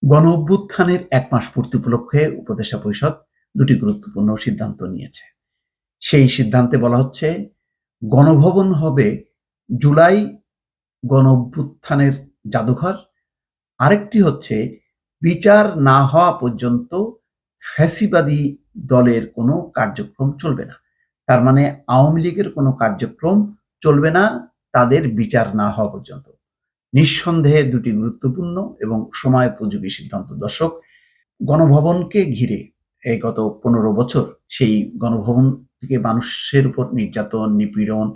গণ অভ্যুত্থানের ১ মাস পূর্তি উপলক্ষে উপদেষ্টা পরিষদ দুটি গুরুত্বপূর্ণ সিদ্ধান্ত নিয়েছে। সেই সিদ্ধান্তে বলা হচ্ছে, গণভবন হবে জুলাই গণ অভ্যুত্থানের জাদুঘর। আরেকটি হচ্ছে, বিচার না হওয়া পর্যন্ত ফ্যাসিবাদী দলের কোনো কার্যক্রম চলবে না। তার মানে আওয়ামী লীগের কোনো কার্যক্রম চলবে না তাদের বিচার না হওয়া পর্যন্ত। নিঃসন্দেহে দুটি গুরুত্বপূর্ণ এবং সময়োপযোগী সিদ্ধান্ত। দর্শক, গণভবনকে ঘিরে এই গত ১৫ বছর সেই গণভবন থেকে মানুষের উপর নির্যাতন, নিপীড়ন,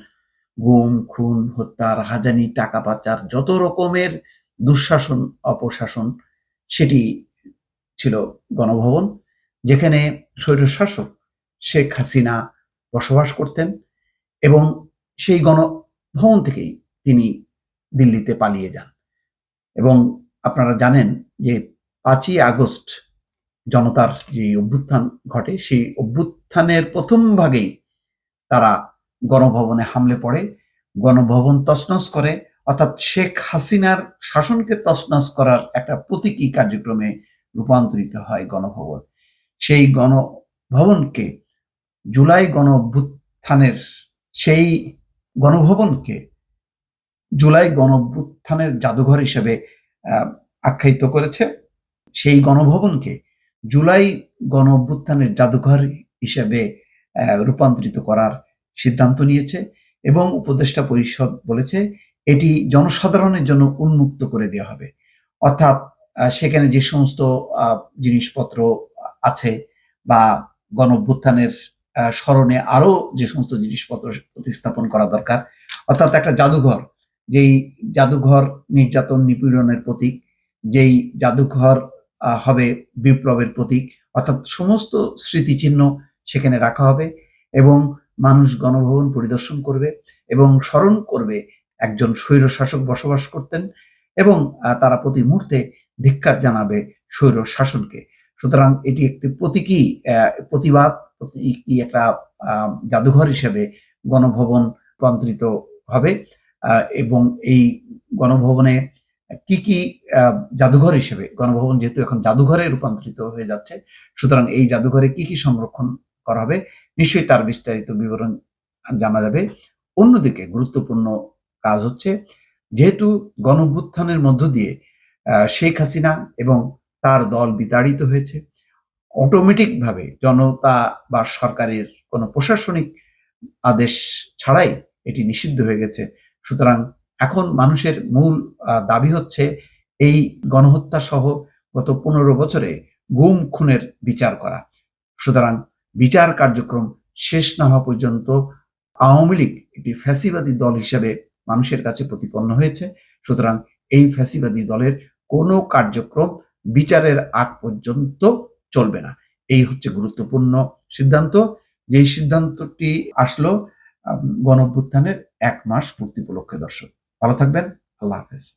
গুম, খুন, হত্যা, রাহাজানি, টাকা পাচার, যত রকমের দুঃশাসন, অপশাসন, সেটি ছিল গণভবন, যেখানে স্বৈরশাসক শেখ হাসিনা বসবাস করতেন এবং সেই গণভবন থেকেই তিনি দিল্লিতে পালিয়ে যান। এবং আপনারা জানেন যে ৫ই আগস্ট জনতার যে অভ্যুত্থান ঘটে, সেই অভ্যুত্থানের প্রথম ভাগেই তারা গণভবনে হামলে পড়ে, গণভবন তছনছ করে, অর্থাৎ শেখ হাসিনার শাসনকে তছনছ করার একটা প্রতীকী কার্যক্রমে রূপান্তরিত হয় গণভবন। সেই গণভবনকে জুলাই গণ অভ্যুত্থানের সেই গণভবনকে জুলাই গণ অভ্যুত্থানের জাদুঘর হিসেবে আখ্যায়িত করেছে। সেই গণভবনকে জুলাই গণ অভ্যুত্থানের জাদুঘর হিসেবে রূপান্তরিত করার সিদ্ধান্ত নিয়েছে এবং উপদেষ্টা পরিষদ বলেছে এটি জনসাধারণের জন্য উন্মুক্ত করে দেওয়া হবে। অর্থাৎ সেখানে যে সমস্ত জিনিসপত্র আছে বা গণ অভ্যুত্থানের স্মরণে আরো যে সমস্ত জিনিসপত্র প্রতিস্থাপন করা দরকার, অর্থাৎ একটা জাদুঘর, যেই জাদুঘর নির্যাতন নিপীড়নের প্রতীক, যেই জাদুঘর হবে বিপ্লবের প্রতীক, অর্থাৎ সমস্ত স্মৃতিচিহ্ন সেখানে রাখা হবে এবং মানুষ গণভবন পরিদর্শন করবে এবং স্মরণ করবে একজন স্বৈরশাসক বসবাস করতেন এবং তারা প্রতি মুহূর্তে ধিক্কার জানাবে স্বৈর শাসনকে। সুতরাং এটি একটি প্রতীকী প্রতিবাদ, প্রতীকী একটা জাদুঘর হিসেবে গণভবন রূপান্তরিত হবে এবং এই গণভবনে কি জাদুঘর হিসেবে, গণভবন যেহেতু এখন জাদুঘরে রূপান্তরিত হয়ে যাচ্ছে, সুতরাং এই জাদুঘরে কি সংরক্ষণ করা হবে নিশ্চয়ই তার বিস্তারিত বিবরণ জানা যাবে। অন্যদিকে গুরুত্বপূর্ণ কাজ হচ্ছে, যেহেতু গণঅভ্যুত্থানের মধ্য দিয়ে শেখ হাসিনা এবং তার দল বিতাড়িত হয়েছে, অটোমেটিকভাবে জনতা বা সরকারের কোনো প্রশাসনিক আদেশ ছাড়াই এটি নিষিদ্ধ হয়ে গেছে। সুতরাং এখন মানুষের মূল দাবি হচ্ছে এই গণহত্যা সহ গত ১৫ বছরে গুম খুনের বিচার করা। সুতরাং বিচার কার্যক্রম শেষ না হওয়া পর্যন্ত আওয়ামী লীগ একটি ফ্যাসিবাদী দল হিসেবে মানুষের কাছে প্রতিপন্ন হয়েছে। সুতরাং এই ফ্যাসিবাদী দলের কোনো কার্যক্রম বিচারের আগ পর্যন্ত চলবে না। এই হচ্ছে গুরুত্বপূর্ণ সিদ্ধান্ত, যেই সিদ্ধান্তটি আসলো গণ অভ্যুত্থানের ১ মাস পূর্তি উপলক্ষে। দর্শক, ভালো থাকবেন। আল্লাহ হাফেজ।